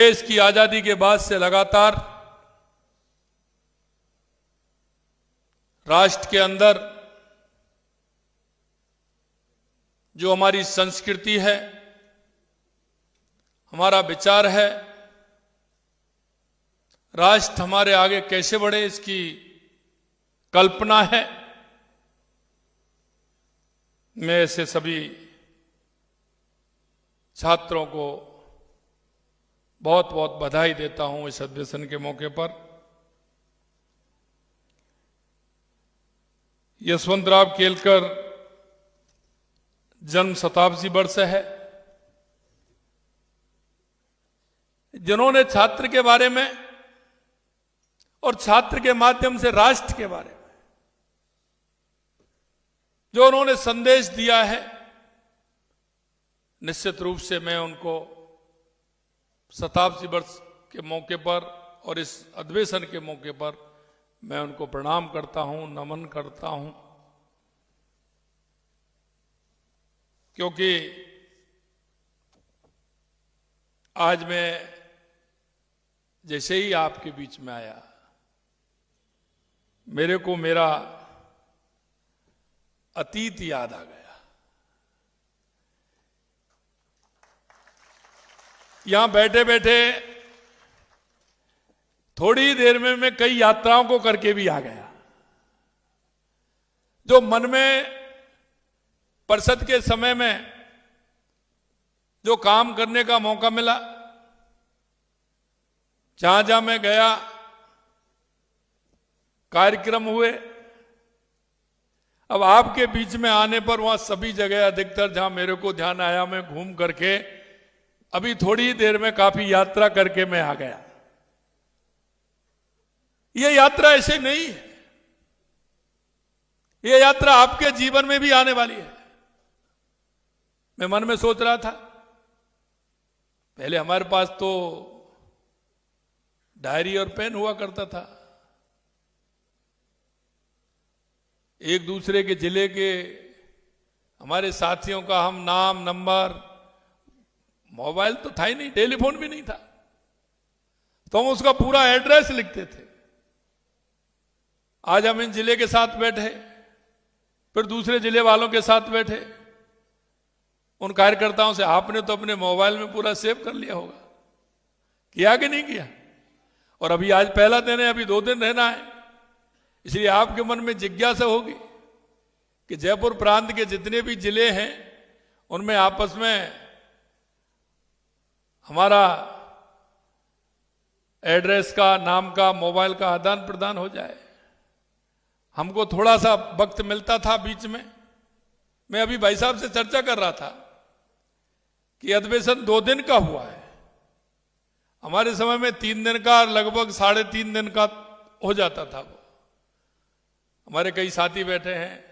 देश की आजादी के बाद से लगातार राष्ट्र के अंदर जो हमारी संस्कृति है, हमारा विचार है, राष्ट्र हमारे आगे कैसे बढ़े इसकी कल्पना है। मैं ऐसे सभी छात्रों को बहुत बहुत बधाई देता हूं इस अधिवेशन के मौके पर। यशवंतराव केलकर जन्म शताब्दी वर्ष है, जिन्होंने छात्र के बारे में और छात्र के माध्यम से राष्ट्र के बारे में जो उन्होंने संदेश दिया है, निश्चित रूप से मैं उनको शताब्दी वर्ष के मौके पर और इस अधिवेशन के मौके पर मैं उनको प्रणाम करता हूं, नमन करता हूं, क्योंकि आज मैं जैसे ही आपके बीच में आया, मेरे को मेरा अतीत याद आ गया। यहां बैठे बैठे थोड़ी देर में मैं कई यात्राओं को करके भी आ गया। जो मन में परिषद के समय में जो काम करने का मौका मिला, जहां जहां मैं गया, कार्यक्रम हुए, अब आपके बीच में आने पर वहां सभी जगह अधिकतर जहां मेरे को ध्यान आया, मैं घूम करके अभी थोड़ी देर में काफी यात्रा करके मैं आ गया। ये यात्रा ऐसे नहीं है, ये यात्रा आपके जीवन में भी आने वाली है। मैं मन में सोच रहा था, पहले हमारे पास तो डायरी और पेन हुआ करता था, एक दूसरे के जिले के हमारे साथियों का हम नाम, नंबर, मोबाइल तो था ही नहीं, टेलीफोन भी नहीं था, तो हम उसका पूरा एड्रेस लिखते थे। आज हम इन जिले के साथ बैठे, फिर दूसरे जिले वालों के साथ बैठे, उन कार्यकर्ताओं से आपने तो अपने मोबाइल में पूरा सेव कर लिया होगा, किया कि नहीं किया? और अभी आज पहला दिन है, अभी 2 दिन रहना है, इसलिए आपके मन में जिज्ञासा होगी कि जयपुर प्रांत के जितने भी जिले हैं उनमें आपस में हमारा एड्रेस का, नाम का, मोबाइल का आदान प्रदान हो जाए। हमको थोड़ा सा वक्त मिलता था बीच में। मैं अभी भाई साहब से चर्चा कर रहा था कि अधिवेशन 2 दिन का हुआ है, हमारे समय में 3 दिन का, लगभग 3.5 दिन का हो जाता था। वो हमारे कई साथी बैठे हैं,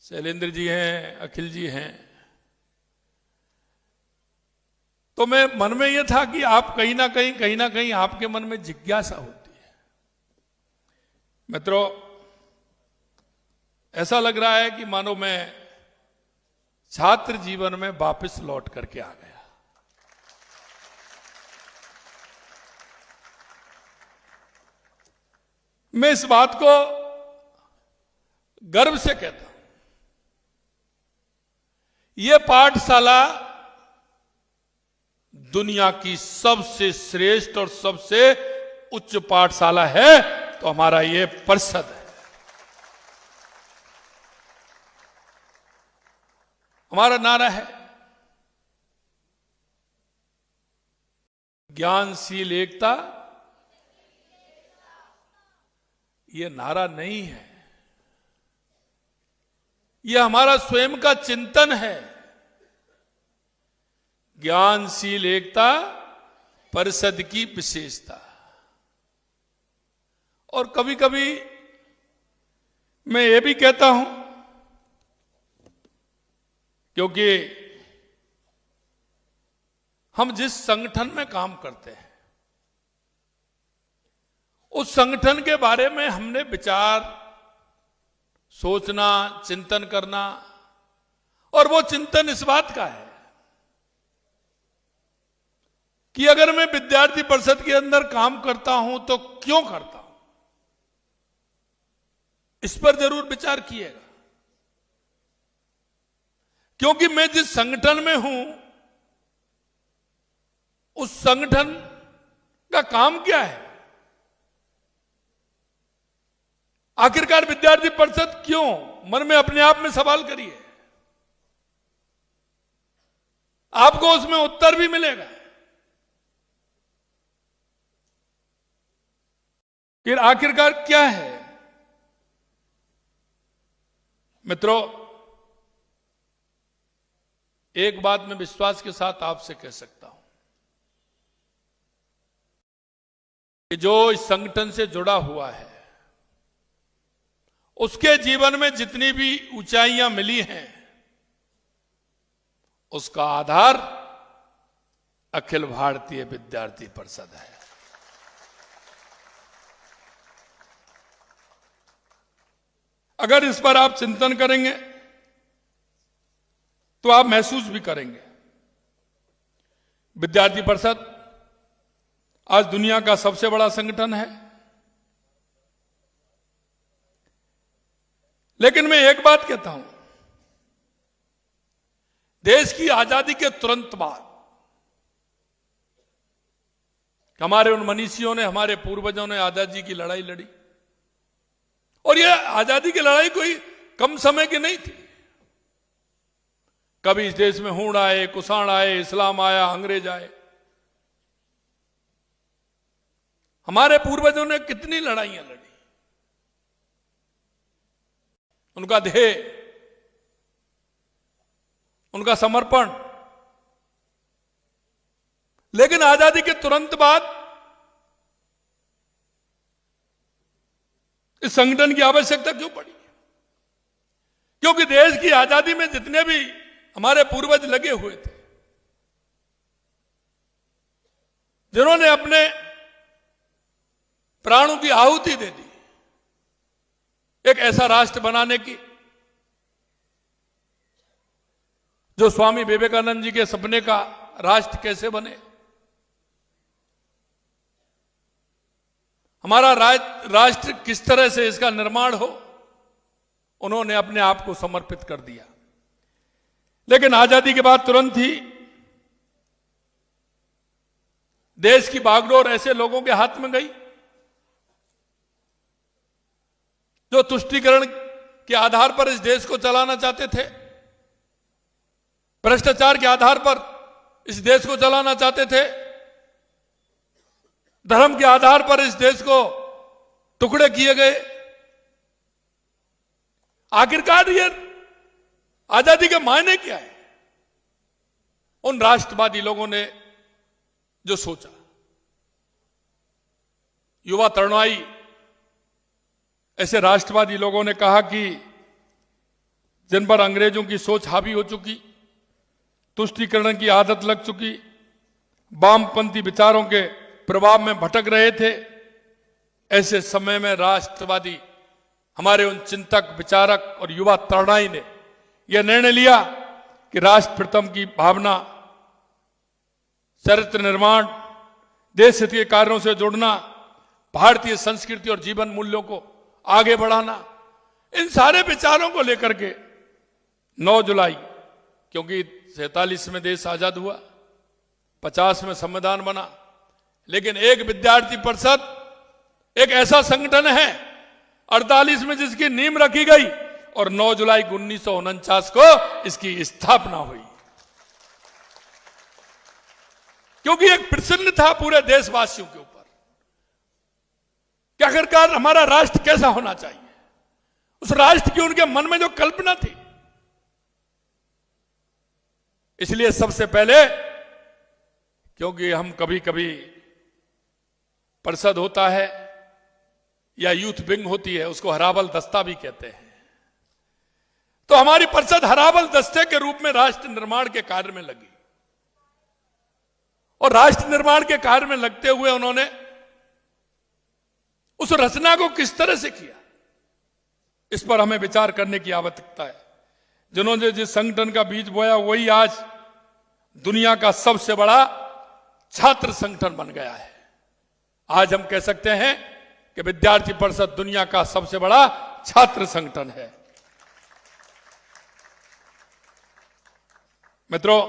शैलेंद्र जी हैं, अखिल जी हैं, तो मैं मन में यह था कि आप कहीं ना कहीं आपके मन में जिज्ञासा होती है। मित्रों, ऐसा लग रहा है कि मानो मैं छात्र जीवन में वापस लौट करके आ गया। मैं इस बात को गर्व से कहता हूं, यह पाठशाला दुनिया की सबसे श्रेष्ठ और सबसे उच्च पाठशाला है, तो हमारा ये परिषद है। हमारा नारा है ज्ञानशील एकता। ये नारा नहीं है, यह हमारा स्वयं का चिंतन है। ज्ञानशील एकता परिषद की विशेषता। और कभी कभी मैं ये भी कहता हूं, क्योंकि हम जिस संगठन में काम करते हैं उस संगठन के बारे में हमने विचार, सोचना, चिंतन करना, और वो चिंतन इस बात का है कि अगर मैं विद्यार्थी परिषद के अंदर काम करता हूं तो क्यों करता हूं, इस पर जरूर विचार किएगा। क्योंकि मैं जिस संगठन में हूं उस संगठन का काम क्या है, आखिरकार विद्यार्थी परिषद क्यों, मन में अपने आप में सवाल करिए, आपको उसमें उत्तर भी मिलेगा। कि आखिरकार क्या है। मित्रों, एक बात मैं विश्वास के साथ आपसे कह सकता हूं कि जो इस संगठन से जुड़ा हुआ है उसके जीवन में जितनी भी ऊंचाइयां मिली हैं उसका आधार अखिल भारतीय विद्यार्थी परिषद है। अगर इस पर आप चिंतन करेंगे तो आप महसूस भी करेंगे, विद्यार्थी परिषद आज दुनिया का सबसे बड़ा संगठन है। लेकिन मैं एक बात कहता हूं, देश की आजादी के तुरंत बाद हमारे उन मनीषियों ने, हमारे पूर्वजों ने आजादी की लड़ाई लड़ी, और यह आजादी की लड़ाई कोई कम समय की नहीं थी। कभी इस देश में हूण आए, कुषाण आए, इस्लाम आया, अंग्रेज आए, हमारे पूर्वजों ने कितनी लड़ाइयां लड़ी। उनका ध्येय, उनका समर्पण। लेकिन आजादी के तुरंत बाद इस संगठन की आवश्यकता क्यों पड़ी? क्योंकि देश की आजादी में जितने भी हमारे पूर्वज लगे हुए थे, जिन्होंने अपने प्राणों की आहुति दे दी एक ऐसा राष्ट्र बनाने की जो स्वामी विवेकानंद जी के सपने का राष्ट्र कैसे बने, हमारा राष्ट्र किस तरह से इसका निर्माण हो, उन्होंने अपने आप को समर्पित कर दिया। लेकिन आजादी के बाद तुरंत ही देश की बागडोर ऐसे लोगों के हाथ में गई जो तुष्टीकरण के आधार पर इस देश को चलाना चाहते थे, भ्रष्टाचार के आधार पर इस देश को चलाना चाहते थे, धर्म के आधार पर इस देश को टुकड़े किए गए। आखिरकार ये आजादी के मायने क्या है? उन राष्ट्रवादी लोगों ने जो सोचा, युवा तरुणाई ऐसे राष्ट्रवादी लोगों ने कहा कि जिन पर अंग्रेजों की सोच हावी हो चुकी, तुष्टीकरण की आदत लग चुकी, वामपंथी विचारों के प्रभाव में भटक रहे थे, ऐसे समय में राष्ट्रवादी हमारे उन चिंतक, विचारक और युवा तरुणाई ने यह निर्णय लिया कि राष्ट्र प्रथम की भावना, चरित्र निर्माण, देश हित के कार्यों से जुड़ना, भारतीय संस्कृति और जीवन मूल्यों को आगे बढ़ाना, इन सारे विचारों को लेकर के 9 जुलाई, क्योंकि 47 में देश आजाद हुआ, 50 में संविधान बना, लेकिन एक विद्यार्थी परिषद एक ऐसा संगठन है 48 में जिसकी नींव रखी गई और 9 जुलाई 1949 को इसकी स्थापना हुई। क्योंकि एक प्रश्न था पूरे देशवासियों के ऊपर कि आखिरकार हमारा राष्ट्र कैसा होना चाहिए। उस राष्ट्र की उनके मन में जो कल्पना थी, इसलिए सबसे पहले, क्योंकि हम कभी कभी परिषद होता है या यूथ विंग होती है, उसको हराबल दस्ता भी कहते हैं, तो हमारी परिषद हराबल दस्ते के रूप में राष्ट्र निर्माण के कार्य में लगी। और राष्ट्र निर्माण के कार्य में लगते हुए उन्होंने उस रचना को किस तरह से किया, इस पर हमें विचार करने की आवश्यकता है। जिन्होंने जिस संगठन का बीज बोया वही आज दुनिया का सबसे बड़ा छात्र संगठन बन गया है। आज हम कह सकते हैं कि विद्यार्थी परिषद दुनिया का सबसे बड़ा छात्र संगठन है। मित्रों,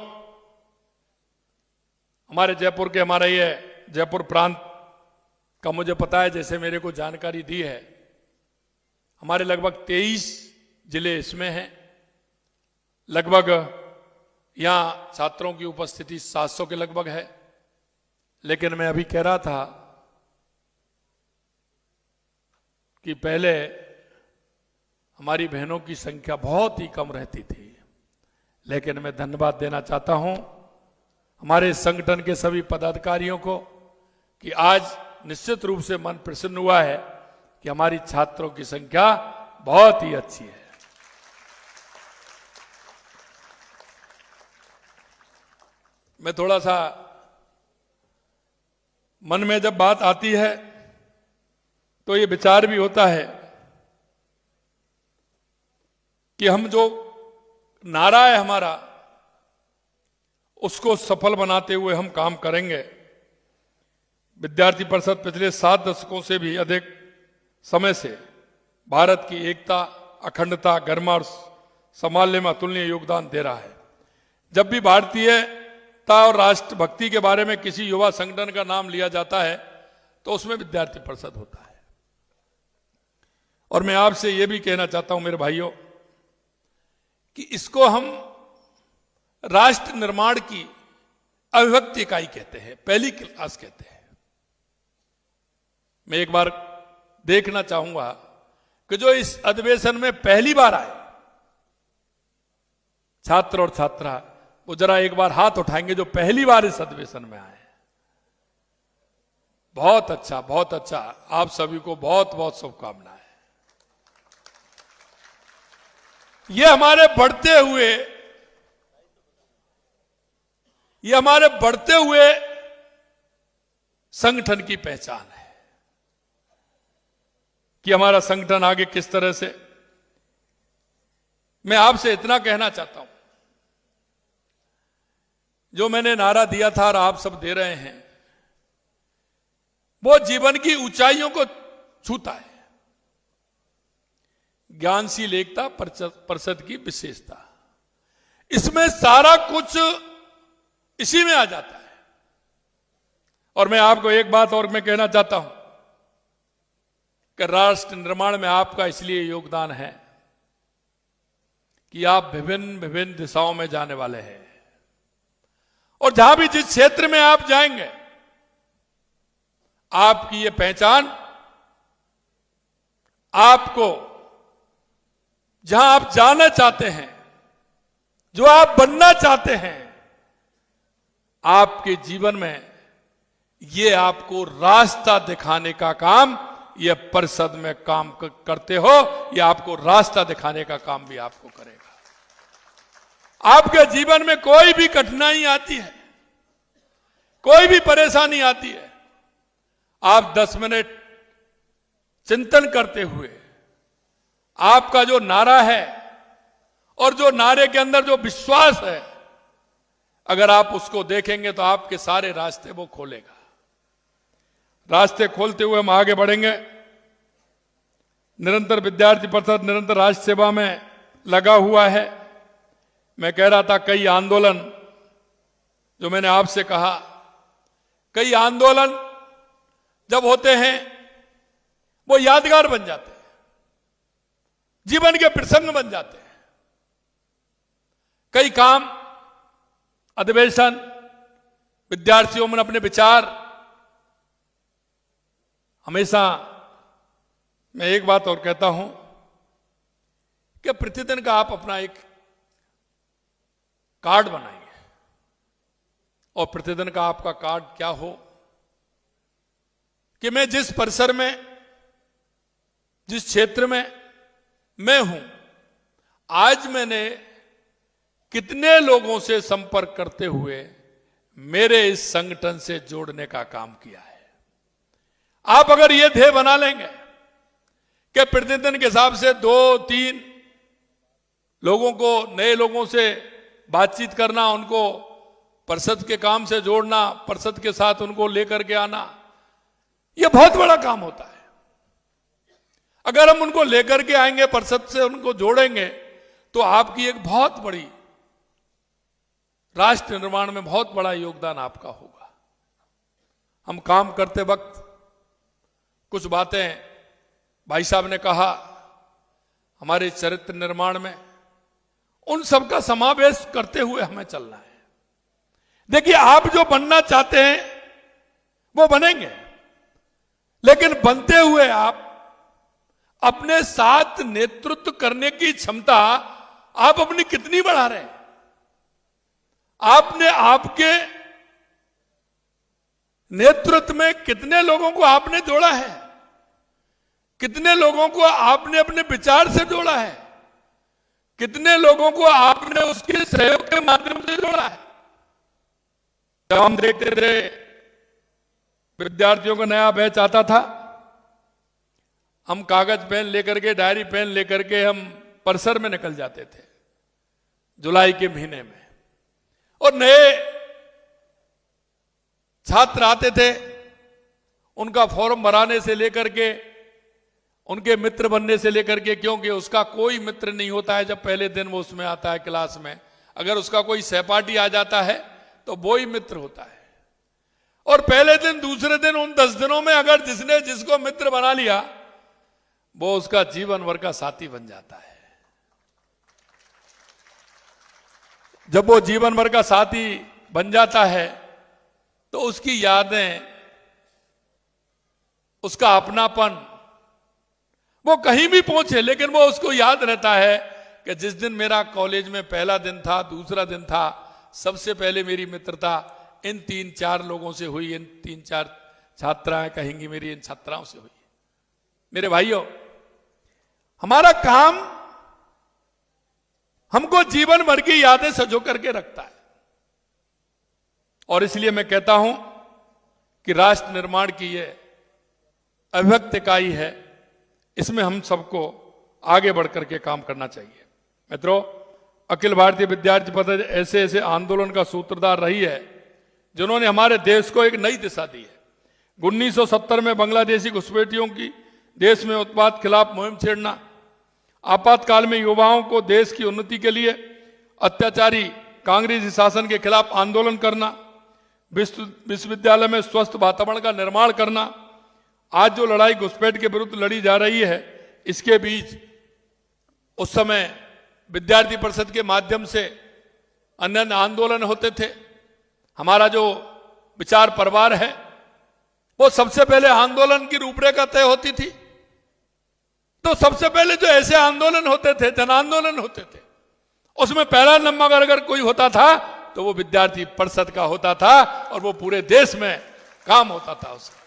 हमारे जयपुर के, हमारा ये जयपुर प्रांत का मुझे पता है, जैसे मेरे को जानकारी दी है, हमारे लगभग 23 जिले इसमें हैं। लगभग यहां छात्रों की उपस्थिति 700 के लगभग है। लेकिन मैं अभी कह रहा था कि पहले हमारी बहनों की संख्या बहुत ही कम रहती थी। लेकिन मैं धन्यवाद देना चाहता हूं हमारे संगठन के सभी पदाधिकारियों को कि आज निश्चित रूप से मन प्रसन्न हुआ है कि हमारी छात्रों की संख्या बहुत ही अच्छी है। मैं थोड़ा सा, मन में जब बात आती है तो ये विचार भी होता है कि हम जो नारा है हमारा, उसको सफल बनाते हुए हम काम करेंगे। विद्यार्थी परिषद पिछले 7 दशकों से भी अधिक समय से भारत की एकता, अखंडता, गरिमा और संभालने में अतुलनीय योगदान दे रहा है। जब भी भारतीयता और राष्ट्रभक्ति के बारे में किसी युवा संगठन का नाम लिया जाता है तो उसमें विद्यार्थी परिषद होता है। और मैं आपसे यह भी कहना चाहता हूं मेरे भाइयों कि इसको हम राष्ट्र निर्माण की अविभक्त इकाई कहते हैं, पहली क्लास कहते हैं। मैं एक बार देखना चाहूंगा कि जो इस अधिवेशन में पहली बार आए छात्र और छात्रा, वो जरा एक बार हाथ उठाएंगे जो पहली बार इस अधिवेशन में आए। बहुत अच्छा, बहुत अच्छा। आप सभी को बहुत बहुत शुभकामनाएं। ये हमारे बढ़ते हुए संगठन की पहचान है कि हमारा संगठन आगे किस तरह से। मैं आपसे इतना कहना चाहता हूं, जो मैंने नारा दिया था और आप सब दे रहे हैं, वो जीवन की ऊंचाइयों को छूता है। ज्ञानशील एकता परिषद की विशेषता, इसमें सारा कुछ इसी में आ जाता है। और मैं आपको एक बात और मैं कहना चाहता हूं कि राष्ट्र निर्माण में आपका इसलिए योगदान है कि आप विभिन्न विभिन्न दिशाओं में जाने वाले हैं। और जहां भी जिस क्षेत्र में आप जाएंगे, आपकी ये पहचान आपको जहां आप जाना चाहते हैं, जो आप बनना चाहते हैं, आपके जीवन में ये आपको रास्ता दिखाने का काम ये परिषद में काम करते हो, ये आपको रास्ता दिखाने का काम भी आपको करेगा। आपके जीवन में कोई भी कठिनाई आती है, कोई भी परेशानी आती है, आप 10 मिनट चिंतन करते हुए आपका जो नारा है और जो नारे के अंदर जो विश्वास है, अगर आप उसको देखेंगे तो आपके सारे रास्ते वो खोलेगा। रास्ते खोलते हुए हम आगे बढ़ेंगे। निरंतर विद्यार्थी परिषद निरंतर राष्ट्र सेवा में लगा हुआ है। मैं कह रहा था कई आंदोलन, जो मैंने आपसे कहा, कई आंदोलन जब होते हैं वो यादगार बन जाते हैं, जीवन के प्रसंग बन जाते हैं। कई काम, अधिवेशन, विद्यार्थियों में अपने विचार, हमेशा मैं एक बात और कहता हूं कि प्रतिदिन का आप अपना एक कार्ड बनाइए। और प्रतिदिन का आपका कार्ड क्या हो कि मैं जिस परिसर में, जिस क्षेत्र में मैं हूं, आज मैंने कितने लोगों से संपर्क करते हुए मेरे इस संगठन से जोड़ने का काम किया है। आप अगर ये ध्येय बना लेंगे कि प्रतिदिन के हिसाब से 2-3 लोगों को, नए लोगों से बातचीत करना, उनको परिषद के काम से जोड़ना, परिषद के साथ उनको लेकर के आना, यह बहुत बड़ा काम होता है। अगर हम उनको लेकर के आएंगे, परिषद से उनको जोड़ेंगे, तो आपकी एक बहुत बड़ी राष्ट्र निर्माण में बहुत बड़ा योगदान आपका होगा। हम काम करते वक्त कुछ बातें भाई साहब ने कहा हमारे चरित्र निर्माण में, उन सब का समावेश करते हुए हमें चलना है। देखिए, आप जो बनना चाहते हैं वो बनेंगे, लेकिन बनते हुए आप अपने साथ नेतृत्व करने की क्षमता आप अपनी कितनी बढ़ा रहे हैं? आपने आपके नेतृत्व में कितने लोगों को आपने जोड़ा है? कितने लोगों को आपने अपने विचार से जोड़ा है? कितने लोगों को आपने उसके सहयोग के माध्यम से जोड़ा है? जब हम देखते थे विद्यार्थियों का नया बैच आता था, हम कागज पेन लेकर के, डायरी पेन लेकर के हम परिसर में निकल जाते थे जुलाई के महीने में, और नए छात्र आते थे, उनका फॉर्म भराने से लेकर के, उनके मित्र बनने से लेकर के, क्योंकि उसका कोई मित्र नहीं होता है जब पहले दिन वो उसमें आता है क्लास में। अगर उसका कोई सहपाठी आ जाता है तो वो ही मित्र होता है। और पहले दिन, दूसरे दिन, उन 10 दिनों में अगर जिसने जिसको मित्र बना लिया, वो उसका जीवन भर का साथी बन जाता है। जब वो जीवन भर का साथी बन जाता है तो उसकी यादें, उसका अपनापन, वो कहीं भी पहुंचे, लेकिन वो उसको याद रहता है कि जिस दिन मेरा कॉलेज में पहला दिन था, दूसरा दिन था, सबसे पहले मेरी मित्रता इन 3-4 लोगों से हुई, इन 3-4 छात्राएं कहेंगी मेरी इन छात्राओं से हुई। मेरे भाइयों, हमारा काम हमको जीवन भर की यादें सजो करके रखता है, और इसलिए मैं कहता हूं कि राष्ट्र निर्माण की यह अभिव्यक्त इकाई है, इसमें हम सबको आगे बढ़कर के काम करना चाहिए। मित्रों, अखिल भारतीय विद्यार्थी परिषद ऐसे ऐसे आंदोलन का सूत्रधार रही है जिन्होंने हमारे देश को एक नई दिशा दी है। 1970 में बांग्लादेशी घुसपैठियों की देश में उत्पात खिलाफ मुहिम छेड़ना, आपातकाल में युवाओं को देश की उन्नति के लिए अत्याचारी कांग्रेसी शासन के खिलाफ आंदोलन करना, विश्वविद्यालय में स्वस्थ वातावरण का निर्माण करना, आज जो लड़ाई घुसपैठ के विरुद्ध लड़ी जा रही है, इसके बीच उस समय विद्यार्थी परिषद के माध्यम से अन्य आंदोलन होते थे। हमारा जो विचार परिवार है, वो सबसे पहले आंदोलन की रूपरेखा तय होती थी। तो सबसे पहले जो ऐसे आंदोलन होते थे, जन आंदोलन होते थे, उसमें पहला नंबर अगर कोई होता था तो वो विद्यार्थी परिषद का होता था, और वो पूरे देश में काम होता था उसका।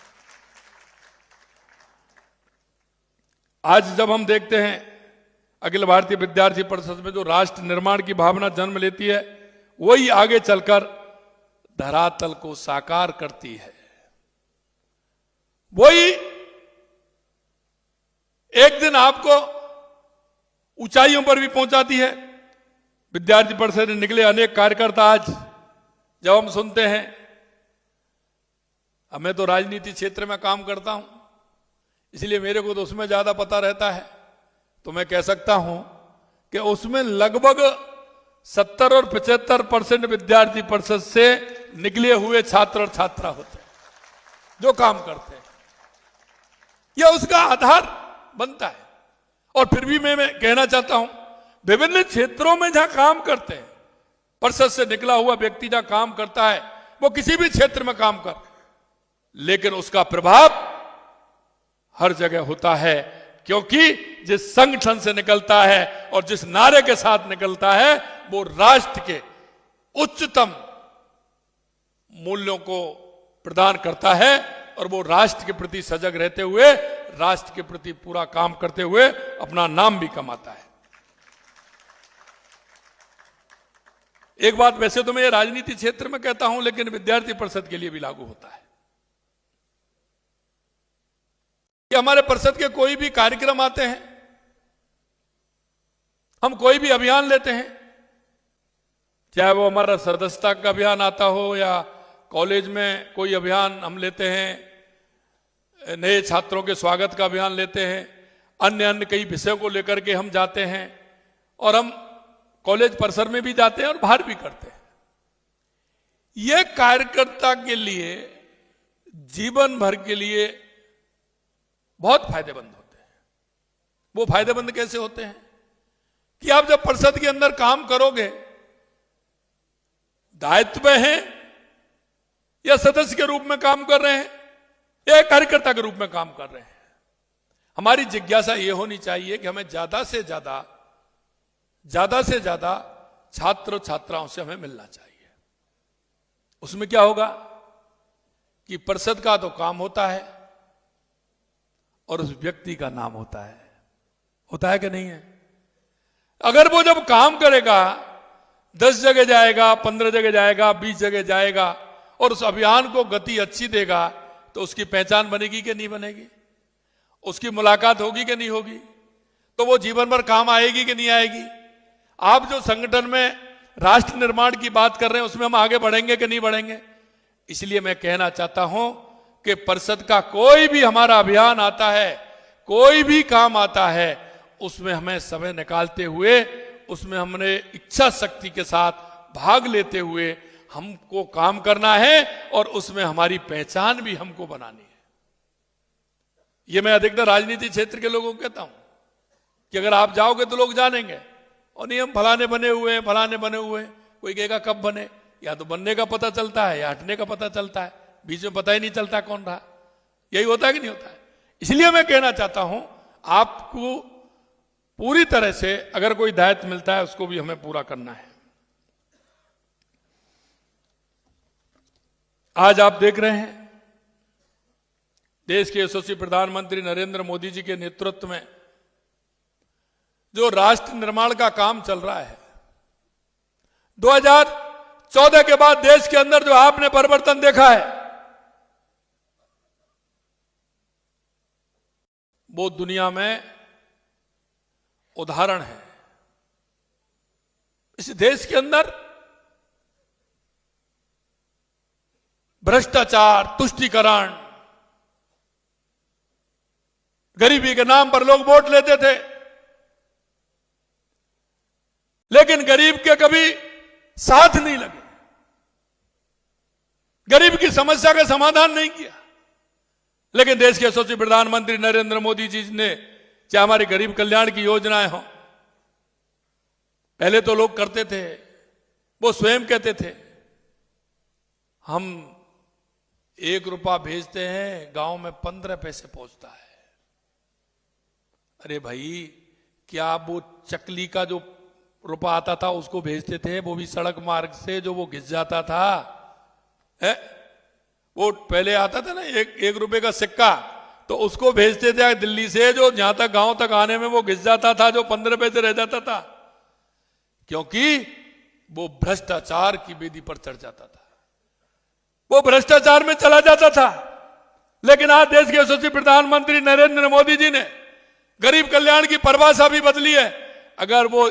आज जब हम देखते हैं अखिल भारतीय विद्यार्थी परिषद में जो राष्ट्र निर्माण की भावना जन्म लेती है, वही आगे चलकर धरातल को साकार करती है, वही एक दिन आपको ऊंचाइयों पर भी पहुंचाती है। विद्यार्थी परिषद से निकले अनेक कार्यकर्ता आज जब हम सुनते हैं, मैं तो राजनीति क्षेत्र में काम करता हूं, इसलिए मेरे को तो उसमें ज्यादा पता रहता है, तो मैं कह सकता हूं कि उसमें लगभग 70 और 75% विद्यार्थी परिषद से निकले हुए छात्र और छात्रा होते हैं जो काम करते हैं। यह उसका आधार बनता है। और फिर भी मैं कहना चाहता हूं, विभिन्न क्षेत्रों में जहां काम करते हैं, परिषद से निकला हुआ व्यक्ति जहां काम करता है, वो किसी भी क्षेत्र में काम कर, लेकिन उसका प्रभाव हर जगह होता है, क्योंकि जिस संगठन से निकलता है और जिस नारे के साथ निकलता है, वो राष्ट्र के उच्चतम मूल्यों को प्रदान करता है, और वो राष्ट्र के प्रति सजग रहते हुए, राष्ट्र के प्रति पूरा काम करते हुए अपना नाम भी कमाता है। एक बात वैसे तो मैं ये राजनीति क्षेत्र में कहता हूं, लेकिन विद्यार्थी परिषद के लिए भी लागू होता है कि हमारे परिषद के कोई भी कार्यक्रम आते हैं, हम कोई भी अभियान लेते हैं, चाहे वो हमारा सदस्यता का अभियान आता हो या कॉलेज में कोई अभियान हम लेते हैं, नए छात्रों के स्वागत का अभियान लेते हैं, अन्य अन्य कई विषयों को लेकर के हम जाते हैं और हम कॉलेज परिसर में भी जाते हैं और बाहर भी करते हैं। यह कार्यकर्ता के लिए जीवन भर के लिए बहुत फायदेमंद होते हैं। वो फायदेमंद कैसे होते हैं कि आप जब परिषद के अंदर काम करोगे, दायित्व में हैं या सदस्य के रूप में काम कर रहे हैं या कार्यकर्ता के रूप में काम कर रहे हैं, हमारी जिज्ञासा यह होनी चाहिए कि हमें ज्यादा से ज्यादा छात्र छात्राओं से हमें मिलना चाहिए। उसमें क्या होगा कि परिषद का तो काम होता है और उस व्यक्ति का नाम होता है कि नहीं है? अगर वो जब काम करेगा 10 जगह जाएगा, 15 जगह जाएगा, 20 जगह जाएगा और उस अभियान को गति अच्छी देगा तो उसकी पहचान बनेगी कि नहीं बनेगी? उसकी मुलाकात होगी कि नहीं होगी? तो वो जीवन भर काम आएगी कि नहीं आएगी? आप जो संगठन में राष्ट्र निर्माण की बात कर रहे हैं उसमें हम आगे बढ़ेंगे कि नहीं बढ़ेंगे? इसलिए मैं कहना चाहता हूं कि परिषद का कोई भी हमारा अभियान आता है, कोई भी काम आता है, उसमें हमें समय निकालते हुए, उसमें हमने इच्छा शक्ति के साथ भाग लेते हुए हमको काम करना है और उसमें हमारी पहचान भी हमको बनानी है। यह मैं अधिकतर राजनीति क्षेत्र के लोगों को कहता हूं कि अगर आप जाओगे तो लोग जानेंगे और नहीं हम फलाने बने हुए हैं, फलाने बने हुए हैं। कोई कहेगा कब बने? या तो बनने का पता चलता है या हटने का पता चलता है, बीच में पता ही नहीं चलता कौन रहा। यही होता है कि नहीं होता है? इसलिए मैं कहना चाहता हूं आपको पूरी तरह से अगर कोई दायित्व मिलता है उसको भी हमें पूरा करना है। आज आप देख रहे हैं देश के यशस्वी प्रधानमंत्री नरेंद्र मोदी जी के नेतृत्व में जो राष्ट्र निर्माण का काम चल रहा है, 2014 के बाद देश के अंदर जो आपने परिवर्तन देखा है वो दुनिया में उदाहरण है। इस देश के अंदर भ्रष्टाचार, तुष्टीकरण, गरीबी के नाम पर लोग वोट लेते थे, लेकिन गरीब के कभी साथ नहीं लगे, गरीब की समस्या का समाधान नहीं किया। लेकिन देश के यशस्वी प्रधानमंत्री नरेंद्र मोदी जी ने, चाहे हमारी गरीब कल्याण की योजनाएं हो, पहले तो लोग करते थे, वो स्वयं कहते थे हम 1 रुपया भेजते हैं, गांव में 15 पैसे पहुंचता है। अरे भाई, क्या वो चकली का जो रुपया आता था उसको भेजते थे? वो भी सड़क मार्ग से, जो वो घिस जाता था है? वो पहले आता था ना 1 रुपए का सिक्का, तो उसको भेजते थे दिल्ली से, जो जहां तक गांव तक आने में वो घिस जाता था, जो 15 पैसे रह जाता था, क्योंकि वो भ्रष्टाचार की बेदी पर चढ़ जाता था, वो भ्रष्टाचार में चला जाता था। लेकिन आज देश के यशस्वी प्रधानमंत्री नरेंद्र मोदी जी ने गरीब कल्याण की परिभाषा भी बदली है। अगर वो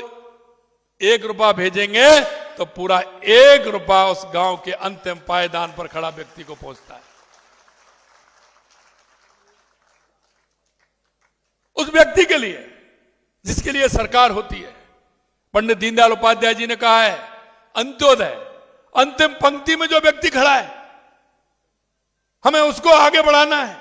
1 रुपया भेजेंगे तो पूरा 1 रुपया उस गांव के अंतिम पायदान पर खड़ा व्यक्ति को पहुंचता है। उस व्यक्ति के लिए जिसके लिए सरकार होती है। पंडित दीनदयाल उपाध्याय जी ने कहा है, अंत्योदय, अंतिम पंक्ति में जो व्यक्ति खड़ा है, हमें उसको आगे बढ़ाना है।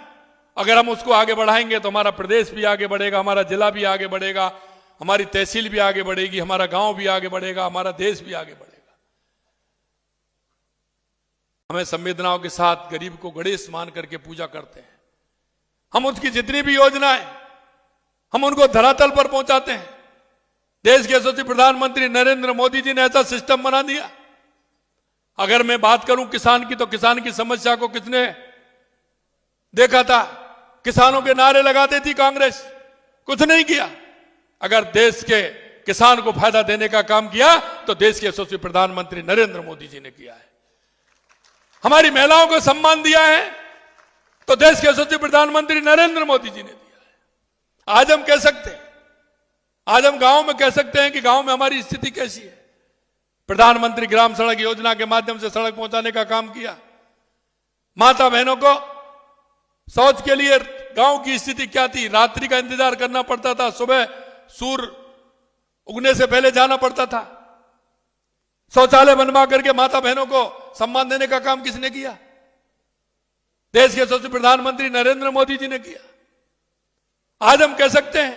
अगर हम उसको आगे बढ़ाएंगे तो हमारा प्रदेश भी आगे बढ़ेगा, हमारा जिला भी आगे बढ़ेगा, हमारी तहसील भी आगे बढ़ेगी, हमारा गांव भी आगे बढ़ेगा, हमारा देश भी आगे बढ़ेगा। हमें संवेदनाओं के साथ गरीब को गणेश मान करके पूजा करते हैं। हम उसकी जितनी भी योजनाएं हम उनको धरातल पर पहुंचाते हैं। देश के यशस्वी प्रधानमंत्री नरेंद्र मोदी जी ने ऐसा सिस्टम बना दिया। अगर मैं बात करूं किसान की, तो किसान की समस्या को किसने देखा था? किसानों के नारे लगाती थी कांग्रेस, कुछ नहीं किया। अगर देश के किसान को फायदा देने का काम किया तो देश के यशस्वी प्रधानमंत्री नरेंद्र मोदी जी ने किया है। हमारी महिलाओं को सम्मान दिया है तो देश के यशस्वी प्रधानमंत्री नरेंद्र मोदी जी ने दिया है। आज हम कह सकते हैं, आज हम गांव में कह सकते हैं कि गांव में हमारी स्थिति कैसी है। प्रधानमंत्री ग्राम सड़क योजना के माध्यम से सड़क पहुंचाने का काम किया। माता बहनों को शौच के लिए गांव की स्थिति क्या थी, रात्रि का इंतजार करना पड़ता था, सुबह सूर्य उगने से पहले जाना पड़ता था। शौचालय बनवा करके माता बहनों को सम्मान देने का काम किसने किया? देश के यशस्वी प्रधानमंत्री नरेंद्र मोदी जी ने किया। आज हम कह सकते हैं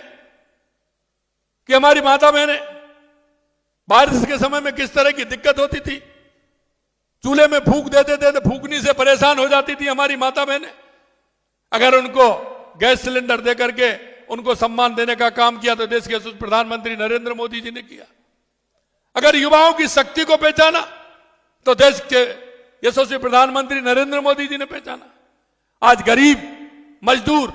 कि हमारी माता बहनें बारिश के समय में किस तरह की दिक्कत होती थी, चूल्हे में फूंक देते थे तो फूंकनी से परेशान हो जाती थी हमारी माता बहनें। अगर उनको गैस सिलेंडर दे करके उनको सम्मान देने का काम किया तो देश के यशस्वी प्रधानमंत्री नरेंद्र मोदी जी ने किया। अगर युवाओं की शक्ति को पहचाना तो देश के यशस्वी प्रधानमंत्री नरेंद्र मोदी जी ने पहचाना। आज गरीब मजदूर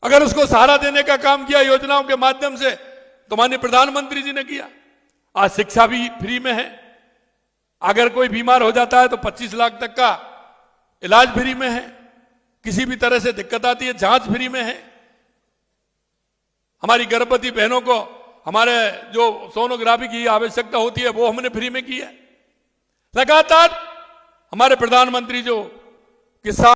अगर उसको सहारा देने का काम किया योजनाओं के माध्यम से तो माननीय प्रधानमंत्री जी ने किया। आज शिक्षा भी फ्री में है, अगर कोई बीमार हो जाता है तो 25 लाख तक का इलाज फ्री में है, किसी भी तरह से दिक्कत आती है जांच फ्री में है। हमारी गर्भवती बहनों को हमारे जो सोनोग्राफी की आवश्यकता होती है वो हमने फ्री में की है। लगातार हमारे प्रधानमंत्री जो किसान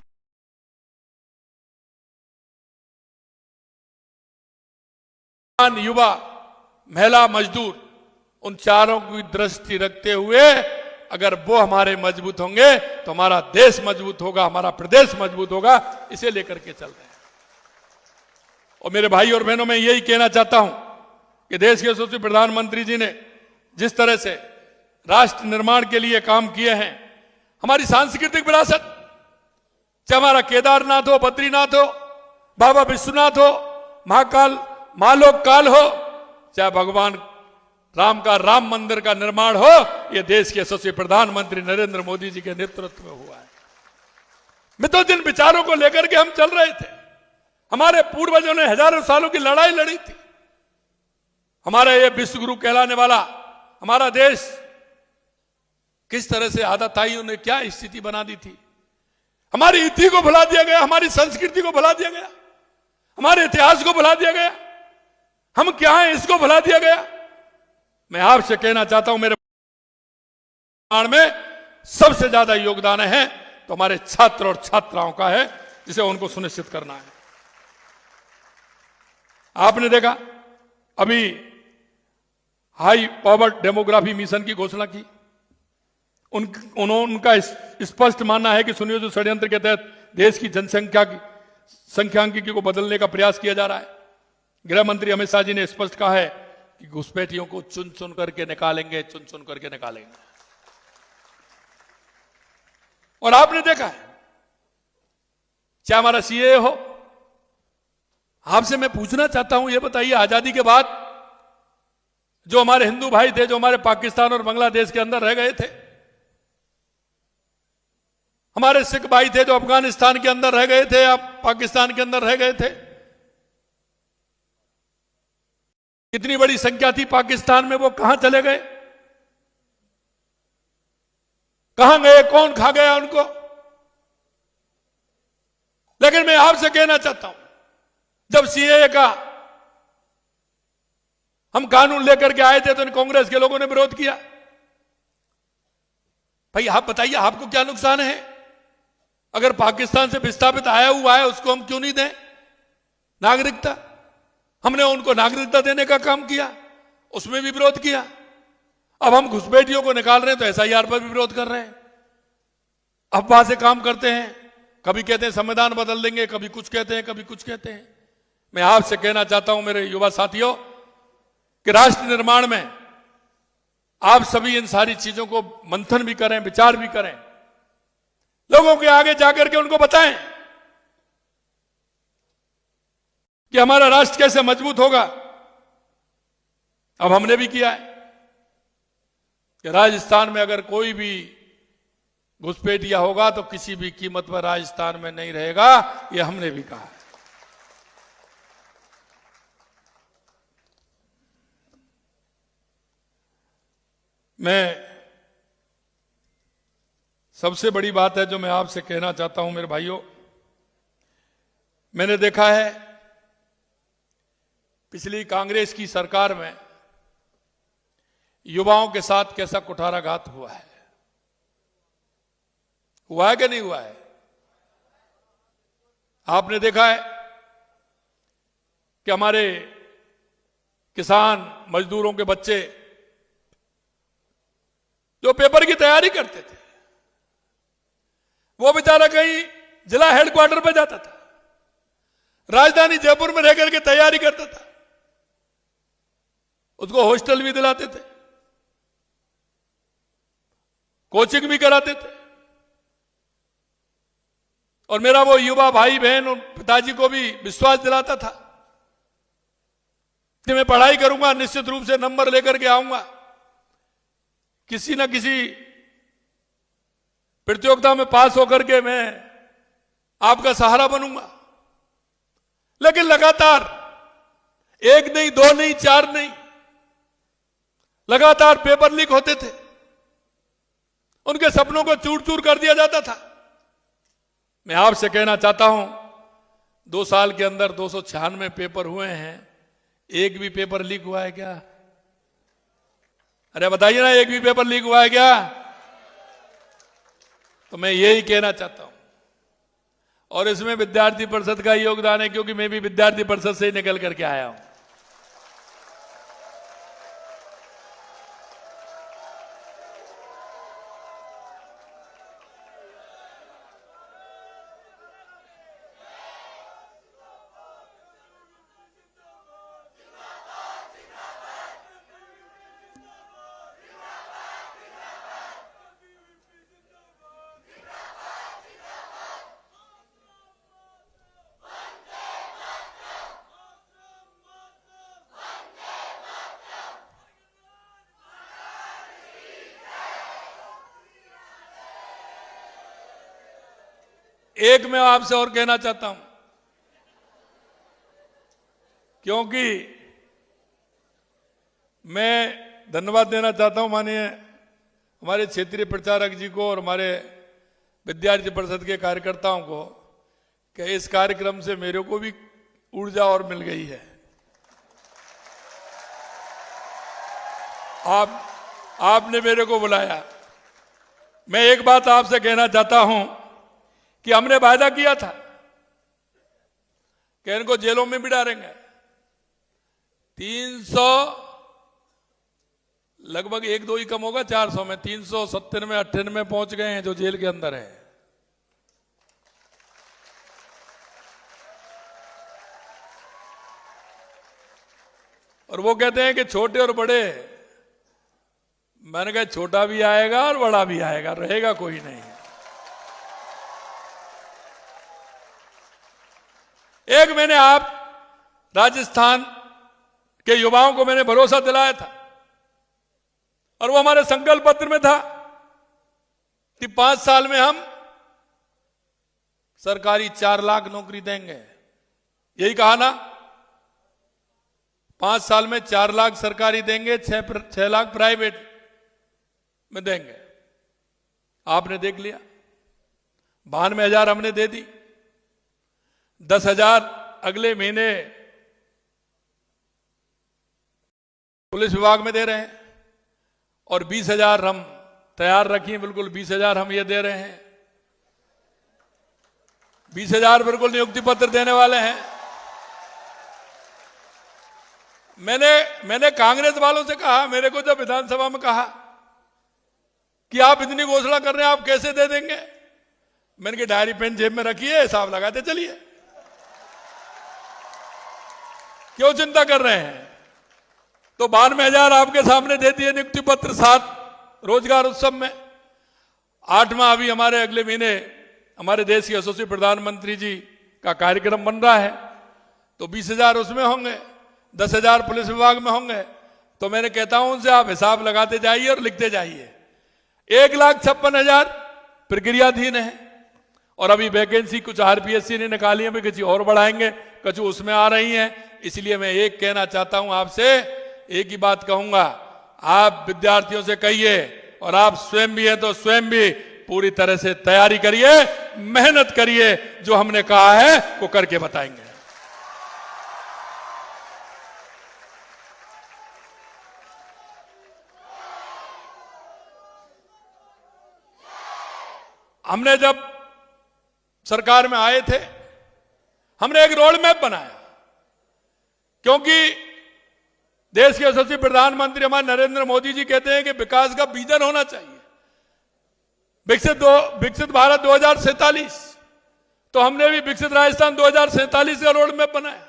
युवा महिला मजदूर उन चारों की दृष्टि रखते हुए अगर वो हमारे मजबूत होंगे तो हमारा देश मजबूत होगा, हमारा प्रदेश मजबूत होगा। इसे लेकर के चल रहे हैं। और मेरे भाई और बहनों, मैं यही कहना चाहता हूं कि देश के यशस्वी प्रधानमंत्री जी ने जिस तरह से राष्ट्र निर्माण के लिए काम किए हैं, हमारी सांस्कृतिक विरासत, चाहे हमारा केदारनाथ हो, बद्रीनाथ हो, बाबा विश्वनाथ हो, महाकाल मालोक काल हो, चाहे भगवान राम का राम मंदिर का निर्माण हो, यह देश के यशस्वी प्रधानमंत्री नरेंद्र मोदी जी के नेतृत्व में हुआ है। मैं तो जिन विचारों को लेकर के हम चल रहे थे, हमारे पूर्वजों ने हजारों सालों की लड़ाई लड़ी थी। हमारा ये विश्व गुरु कहलाने वाला हमारा देश किस तरह से आदाताइयों ने क्या स्थिति बना दी थी। हमारी इति को भुला दिया गया, हमारी संस्कृति को भुला दिया गया, हमारे इतिहास को भुला दिया गया। हम क्या हैं इसको भुला दिया गया। मैं आपसे कहना चाहता हूं, मेरे निर्माण में सबसे ज्यादा योगदान है तो हमारे छात्र और छात्राओं का है, जिसे उनको सुनिश्चित करना है। आपने देखा अभी हाई पावर डेमोग्राफी मिशन की घोषणा की। उनका स्पष्ट मानना है कि सुनियोजित षड्यंत्र के तहत देश की जनसंख्या की संख्यांकिकी को बदलने का प्रयास किया जा रहा है। गृह मंत्री अमित शाह जी ने स्पष्ट कहा है कि घुसपैठियों को चुन चुन करके निकालेंगे, चुन चुन करके निकालेंगे। और आपने देखा है, चाहे हमारा सीएए हो, आपसे मैं पूछना चाहता हूं, यह बताइए, आजादी के बाद जो हमारे हिंदू भाई थे, जो हमारे पाकिस्तान और बांग्लादेश के अंदर रह गए थे, हमारे सिख भाई थे जो अफगानिस्तान के अंदर रह गए थे या पाकिस्तान के अंदर रह गए थे, कितनी बड़ी संख्या थी पाकिस्तान में, वो कहां चले गए, कहां गए, कौन खा गया उनको। लेकिन मैं आपसे कहना चाहता हूं, जब सीएए का हम कानून लेकर के आए थे तो कांग्रेस के लोगों ने विरोध किया। भाई आप बताइए, आपको क्या नुकसान है? अगर पाकिस्तान से विस्थापित आया हुआ है उसको हम क्यों नहीं दें नागरिकता? हमने उनको नागरिकता देने का काम किया, उसमें भी विरोध किया। अब हम घुसपैठियों को निकाल रहे हैं तो एसआईआर पर भी विरोध कर रहे हैं। अफवाह से काम करते हैं, कभी कहते हैं संविधान बदल देंगे, कभी कुछ कहते हैं, कभी कुछ कहते हैं। मैं आपसे कहना चाहता हूं मेरे युवा साथियों कि राष्ट्र निर्माण में आप सभी इन सारी चीजों को मंथन भी करें, विचार भी करें, लोगों के आगे जाकर के उनको बताएं कि हमारा राष्ट्र कैसे मजबूत होगा। अब हमने भी किया है कि राजस्थान में अगर कोई भी घुसपैठिया होगा तो किसी भी कीमत पर राजस्थान में नहीं रहेगा, यह हमने भी कहा है। मैं सबसे बड़ी बात है जो मैं आपसे कहना चाहता हूं मेरे भाइयों, मैंने देखा है पिछली कांग्रेस की सरकार में युवाओं के साथ कैसा कुठाराघात हुआ है कि नहीं हुआ है? आपने देखा है कि हमारे किसान मजदूरों के बच्चे जो पेपर की तैयारी करते थे, वो बेचारा कहीं जिला हेडक्वार्टर पे जाता था, राजधानी जयपुर में रह करके तैयारी करता था, उसको हॉस्टल भी दिलाते थे, कोचिंग भी कराते थे। और मेरा वो युवा भाई बहन और पिताजी को भी विश्वास दिलाता था कि मैं पढ़ाई करूंगा, निश्चित रूप से नंबर लेकर के आऊंगा, किसी न किसी प्रतियोगिता में पास होकर के मैं आपका सहारा बनूंगा। लेकिन लगातार एक नहीं, दो नहीं, चार नहीं, लगातार पेपर लीक होते थे, उनके सपनों को चूर चूर कर दिया जाता था। मैं आपसे कहना चाहता हूं, 2 साल के अंदर 296 पेपर हुए हैं, एक भी पेपर लीक हुआ है क्या? अरे बताइए ना, एक भी पेपर लीक हुआ है क्या? तो मैं यही कहना चाहता हूं, और इसमें विद्यार्थी परिषद का योगदान है, क्योंकि मैं भी विद्यार्थी परिषद से ही निकल करके आया हूं। एक मैं आपसे और कहना चाहता हूं, क्योंकि मैं धन्यवाद देना चाहता हूं माननीय हमारे क्षेत्रीय प्रचारक जी को और हमारे विद्यार्थी परिषद के कार्यकर्ताओं को, कि इस कार्यक्रम से मेरे को भी ऊर्जा और मिल गई है। आपने मेरे को बुलाया। मैं एक बात आपसे कहना चाहता हूं कि हमने वायदा किया था कि इनको जेलों में भी डालेंगे। 300 लगभग 1-2 ही कम होगा, 400 में 397-98 पहुंच गए हैं जो जेल के अंदर है। और वो कहते हैं कि छोटे और बड़े, मैंने कहा छोटा भी आएगा और बड़ा भी आएगा, रहेगा कोई नहीं। एक मैंने आप राजस्थान के युवाओं को मैंने भरोसा दिलाया था, और वो हमारे संकल्प पत्र में था कि 5 साल में हम सरकारी 4 लाख नौकरी देंगे। यही कहा ना, 5 साल में 4 लाख सरकारी देंगे, 6 लाख प्राइवेट में देंगे। आपने देख लिया, 92,000 हमने दे दी, 10,000 अगले महीने पुलिस विभाग में दे रहे हैं, और 20,000 हम तैयार रखिए, बिल्कुल 20,000 हम ये दे रहे हैं। 20,000 बिल्कुल नियुक्ति पत्र देने वाले हैं। मैंने कांग्रेस वालों से कहा, मेरे को जब विधानसभा में कहा कि आप इतनी घोषणा कर रहे हैं, आप कैसे दे देंगे? मैंने कहा डायरी पेन जेब में रखिए, हिसाब लगाते चलिए, क्यों चिंता कर रहे हैं? तो 92,000 आपके सामने दे दिए नियुक्ति पत्र, 7 रोजगार उत्सव में। 8वां अभी हमारे अगले महीने हमारे देश के यशस्वी प्रधानमंत्री जी का कार्यक्रम बन रहा है, तो 20,000 उसमें होंगे, 10,000 पुलिस विभाग में होंगे। तो मैंने कहता हूं उनसे, आप हिसाब लगाते जाइए और लिखते जाइए। 1,56,000 प्रक्रियाधीन है, और अभी वैकेंसी कुछ आरपीएससी ने निकाली है, किसी और बढ़ाएंगे, कुछ उसमें आ रही हैं। इसलिए मैं एक कहना चाहता हूं आपसे, एक ही बात कहूंगा, आप विद्यार्थियों से कहिए, और आप स्वयं भी हैं तो स्वयं भी पूरी तरह से तैयारी करिए, मेहनत करिए, जो हमने कहा है वो करके बताएंगे। हमने जब सरकार में आए थे, हमने एक रोड मैप बनाया, क्योंकि देश के यशस्वी प्रधानमंत्री हमारे नरेंद्र मोदी जी कहते हैं कि विकास का विजन होना चाहिए, विकसित भारत 2047। तो हमने भी विकसित राजस्थान 2047 का रोड मैप बनाया।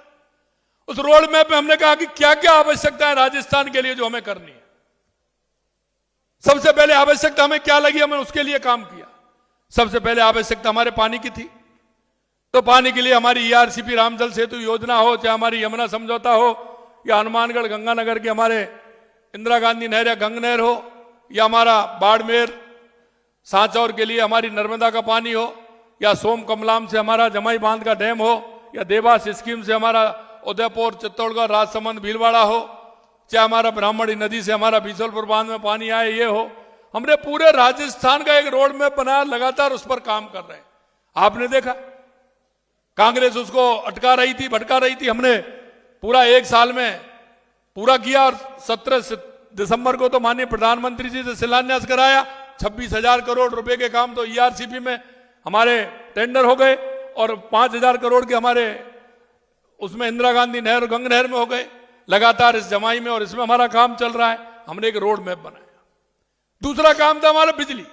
उस रोड मैप में हमने कहा कि क्या क्या आवश्यकता है राजस्थान के लिए जो हमें करनी है। सबसे पहले आवश्यकता हमें क्या लगी, हमें उसके लिए काम किया। सबसे पहले आवश्यकता हमारे पानी की थी, तो पानी के लिए हमारी ईआरसीपी रामजल सेतु योजना हो, चाहे हमारी यमुना समझौता हो, या हनुमानगढ़ गंगानगर के हमारे इंदिरा गांधी नहर या गंग नहर हो, या हमारा बाड़मेर सांचौर के लिए हमारी नर्मदा का पानी हो, या सोम कमलाम से हमारा जमाई बांध का डैम हो, या देवास स्कीम से हमारा उदयपुर चित्तौड़गढ़ राजसमंद भीलवाड़ा हो, चाहे हमारा ब्राह्मणी नदी से हमारा बीसलपुर बांध में पानी आए ये हो। हमने पूरे राजस्थान का एक रोड मैप बनाया, लगातार उस पर काम कर रहे हैं। आपने देखा कांग्रेस उसको अटका रही थी, भटका रही थी, हमने पूरा एक साल में पूरा किया। और 17 दिसंबर को तो माननीय प्रधानमंत्री जी से शिलान्यास कराया। 26,000 करोड़ रुपए के काम तो ईआरसीपी में हमारे टेंडर हो गए, और 5,000 करोड़ के हमारे उसमें इंदिरा गांधी नहर गंग नहर में हो गए। लगातार इस जमाई में और इसमें हमारा काम चल रहा है। हमने एक रोड मैप बनाया। दूसरा काम था हमारा बिजली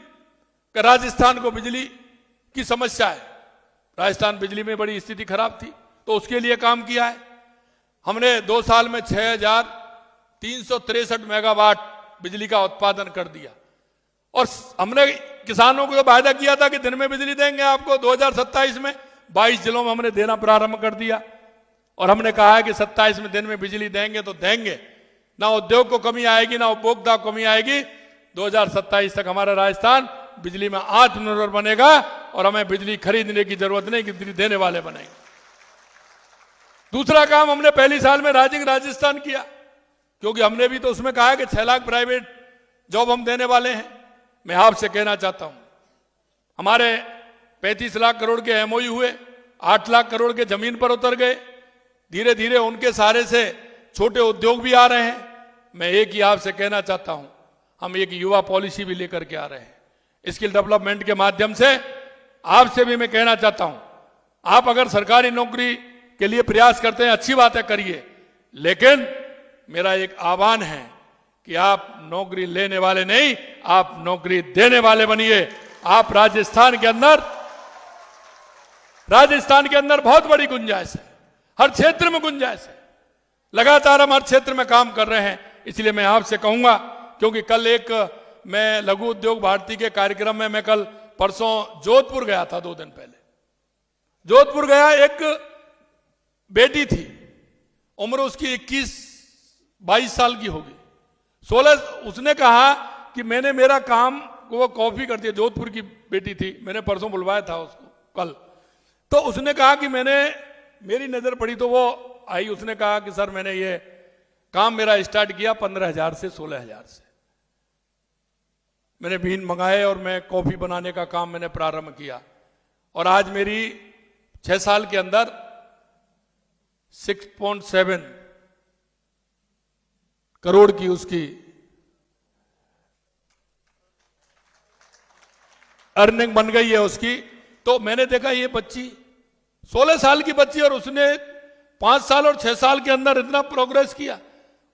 का। राजस्थान को बिजली की समस्या है, राजस्थान बिजली में बड़ी स्थिति खराब थी, तो उसके लिए काम किया है। हमने 2 साल में 6,363 मेगावाट बिजली का उत्पादन कर दिया। और हमने किसानों को वायदा किया था कि दिन में बिजली देंगे आपको। 2027 में 22 जिलों में हमने देना प्रारंभ कर दिया, और हमने कहा है कि 27 में दिन में बिजली देंगे तो देंगे, ना उद्योग को कमी आएगी, ना उपभोक्ता को कमी आएगी। 2027 तक हमारा राजस्थान बिजली में आत्मनिर्भर बनेगा, और हमें बिजली खरीदने की जरूरत नहीं कि बिजली देने वाले बनेंगे। दूसरा काम हमने पहली साल में राइजिंग राजस्थान किया, क्योंकि हमने भी तो उसमें कहा है कि 6 लाख प्राइवेट जॉब हम देने वाले हैं। मैं आपसे कहना चाहता हूं, हमारे 35 लाख करोड़ के एमओयू हुए, 8 लाख करोड़ के जमीन पर उतर गए। धीरे धीरे उनके सहारे से छोटे उद्योग भी आ रहे हैं। मैं एक ही आपसे कहना चाहता हूं, हम एक युवा पॉलिसी भी लेकर के आ रहे हैं स्किल डेवलपमेंट के माध्यम से। आपसे भी मैं कहना चाहता हूं, आप अगर सरकारी नौकरी के लिए प्रयास करते हैं, अच्छी बात है, करिए, लेकिन मेरा एक आह्वान है कि आप नौकरी लेने वाले नहीं, आप नौकरी देने वाले बनिए। आप राजस्थान के अंदर बहुत बड़ी गुंजाइश है, हर क्षेत्र में गुंजाइश है। लगातार हम हर क्षेत्र में काम कर रहे हैं। इसलिए मैं आपसे कहूंगा, क्योंकि कल एक मैं लघु उद्योग भारती के कार्यक्रम में मैं कल परसों जोधपुर गया था, 2 दिन पहले जोधपुर गया। एक बेटी थी, उम्र उसकी 21-22 साल की होगी, 16। उसने कहा कि मैंने मेरा काम, वो कॉफी करती है, जोधपुर की बेटी थी, मैंने परसों बुलवाया था उसको कल। तो उसने कहा कि मेरी नजर पड़ी तो वो आई। उसने कहा कि सर मैंने ये काम मेरा स्टार्ट किया 15,000 से 16,000 से। मैंने बीन मंगाए और मैं कॉफी बनाने का काम मैंने प्रारंभ किया, और आज मेरी 6 साल के अंदर 6.7 करोड़ की उसकी अर्निंग बन गई है उसकी। तो मैंने देखा ये बच्ची 16 साल की बच्ची, और उसने 5 साल और 6 साल के अंदर इतना प्रोग्रेस किया।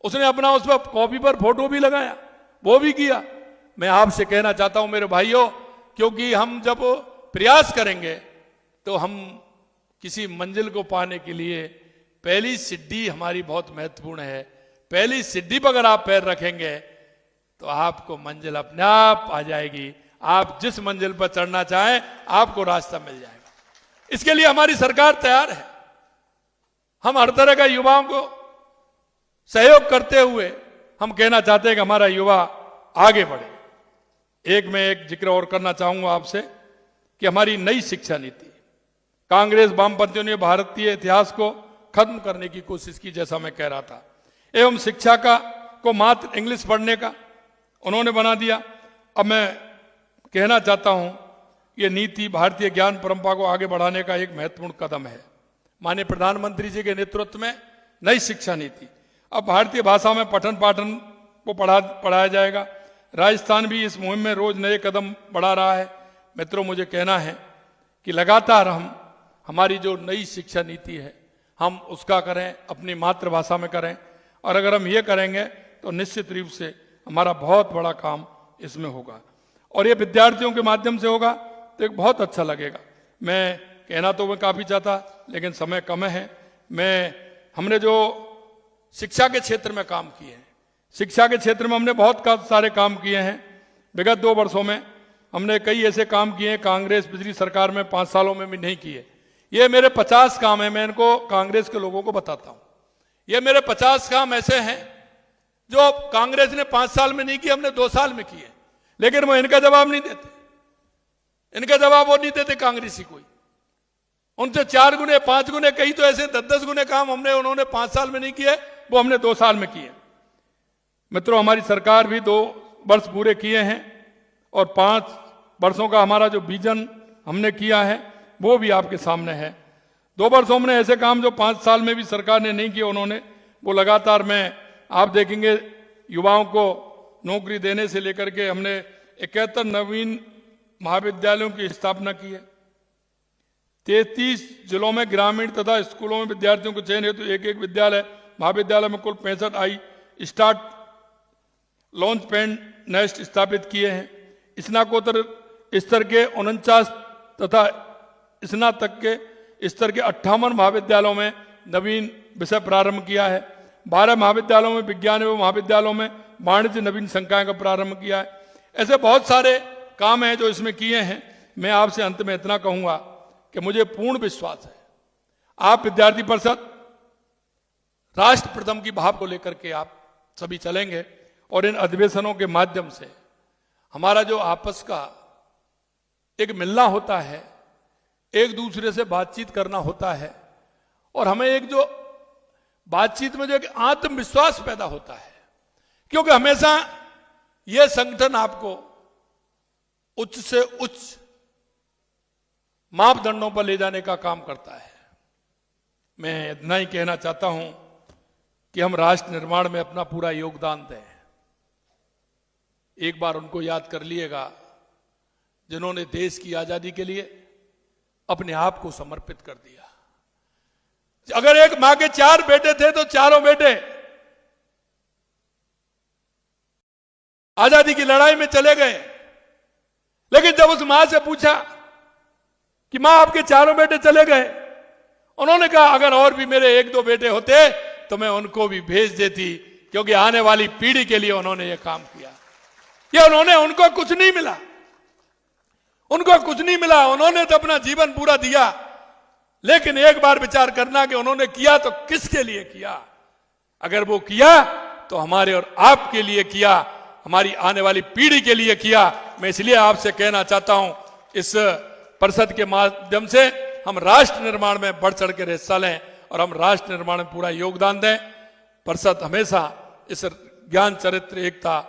उसने अपना उस पर कॉपी पर फोटो भी लगाया, वो भी किया। मैं आपसे कहना चाहता हूं मेरे भाइयों, क्योंकि हम जब प्रयास करेंगे तो हम किसी मंजिल को पाने के लिए पहली सीढ़ी हमारी बहुत महत्वपूर्ण है। पहली सीढ़ी पर अगर आप पैर रखेंगे तो आपको मंजिल अपने आप आ जाएगी। आप जिस मंजिल पर चढ़ना चाहें आपको रास्ता मिल जाएगा। इसके लिए हमारी सरकार तैयार है। हम हर तरह का युवाओं को सहयोग करते हुए हम कहना चाहते हैं कि हमारा युवा आगे बढ़े। मैं एक जिक्र और करना चाहूंगा आपसे कि हमारी नई शिक्षा नीति, कांग्रेस वामपंथियों ने भारतीय इतिहास को खत्म करने की कोशिश की, जैसा मैं कह रहा था, एवं शिक्षा को मात्र इंग्लिश पढ़ने का उन्होंने बना दिया। अब मैं कहना चाहता हूं, ये नीति भारतीय ज्ञान परंपरा को आगे बढ़ाने का एक महत्वपूर्ण कदम है। माननीय प्रधानमंत्री जी के नेतृत्व में नई शिक्षा नीति, अब भारतीय भाषा में पठन पाठन को पढ़ाया जाएगा। राजस्थान भी इस मुहिम में रोज नए कदम बढ़ा रहा है। मित्रों मुझे कहना है कि लगातार हमारी जो नई शिक्षा नीति है हम उसका करें, अपनी मातृभाषा में करें, और अगर हम ये करेंगे तो निश्चित रूप से हमारा बहुत बड़ा काम इसमें होगा और ये विद्यार्थियों के माध्यम से होगा तो एक बहुत अच्छा लगेगा। मैं कहना तो मैं काफ़ी चाहता लेकिन समय कम है। हमने जो शिक्षा के क्षेत्र में काम किए हैं, शिक्षा के क्षेत्र में हमने बहुत सारे काम किए हैं। विगत 2 वर्षों में हमने कई ऐसे काम किए हैं कांग्रेस पिछली सरकार में 5 सालों में भी नहीं किए। ये मेरे 50 काम हैं, मैं इनको कांग्रेस के लोगों को बताता हूं। ये मेरे 50 काम ऐसे हैं जो कांग्रेस ने 5 साल में नहीं किए, हमने 2 साल में किए, लेकिन वो इनका जवाब नहीं देते। इनका जवाब वो नहीं देते कांग्रेसी कोई। उनसे 4 गुने 5 गुने, कई तो ऐसे 10-10 गुने काम उन्होंने 5 साल में नहीं किए, वो हमने 2 साल में किए। मित्रों हमारी सरकार भी 2 वर्ष पूरे किए हैं और 5 वर्षों का हमारा जो विजन हमने किया है वो भी आपके सामने है। 2 वर्षों में ऐसे काम जो 5 साल में भी सरकार ने नहीं किए उन्होंने, वो लगातार आप देखेंगे युवाओं को नौकरी देने से लेकर के हमने 71 नवीन महाविद्यालयों की स्थापना की है। 33 जिलों में ग्रामीण तथा स्कूलों में विद्यार्थियों को चयन हेतु एक विद्यालय महाविद्यालय में कुल 65 I start launch pad nest स्थापित किए हैं। स्नातकोत्तर स्तर के 49 तथा स्नातक के स्तर के 58 महाविद्यालयों में नवीन विषय प्रारंभ किया है। 12 महाविद्यालयों में विज्ञान एवं महाविद्यालयों में वाणिज्य नवीन संकाय का प्रारंभ किया है। ऐसे बहुत सारे काम हैं जो इसमें किए हैं। मैं आपसे अंत में इतना कहूंगा कि मुझे पूर्ण विश्वास है आप विद्यार्थी परिषद राष्ट्र प्रथम की भाव को लेकर के आप सभी चलेंगे और इन अधिवेशनों के माध्यम से हमारा जो आपस का एक मिलना होता है, एक दूसरे से बातचीत करना होता है और हमें एक जो बातचीत में जो एक आत्मविश्वास पैदा होता है, क्योंकि हमेशा यह संगठन आपको उच्च से उच्च मापदंडों पर ले जाने का काम करता है। मैं इतना ही कहना चाहता हूं कि हम राष्ट्र निर्माण में अपना पूरा योगदान दें। एक बार उनको याद कर लिएगा जिन्होंने देश की आजादी के लिए अपने आप को समर्पित कर दिया। अगर एक मां के 4 बेटे थे तो चारों बेटे आजादी की लड़ाई में चले गए, लेकिन जब उस मां से पूछा कि मां आपके चारों बेटे चले गए, उन्होंने कहा अगर और भी मेरे 1-2 बेटे होते तो मैं उनको भी भेज देती, क्योंकि आने वाली पीढ़ी के लिए उन्होंने यह काम किया। उनको कुछ नहीं मिला, उनको कुछ नहीं मिला, उन्होंने तो अपना जीवन पूरा दिया, लेकिन एक बार विचार करना कि उन्होंने किया तो किसके लिए किया। अगर वो किया तो हमारे और आपके लिए किया, हमारी आने वाली पीढ़ी के लिए किया। मैं इसलिए आपसे कहना चाहता हूं इस परिषद के माध्यम से हम राष्ट्र निर्माण में बढ़ चढ़ कर हिस्सा लें और हम राष्ट्र निर्माण में पूरा योगदान दें। परिषद हमेशा इस ज्ञान चरित्र एकता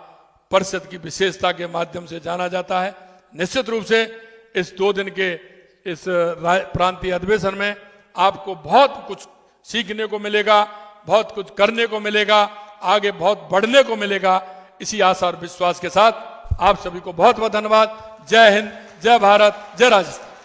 परिषद की विशेषता के माध्यम से जाना जाता है। निश्चित रूप से इस 2 दिन के इस प्रांतीय अधिवेशन में आपको बहुत कुछ सीखने को मिलेगा, बहुत कुछ करने को मिलेगा, आगे बहुत बढ़ने को मिलेगा। इसी आशा और विश्वास के साथ आप सभी को बहुत बहुत धन्यवाद। जय हिंद, जय भारत, जय राजस्थान।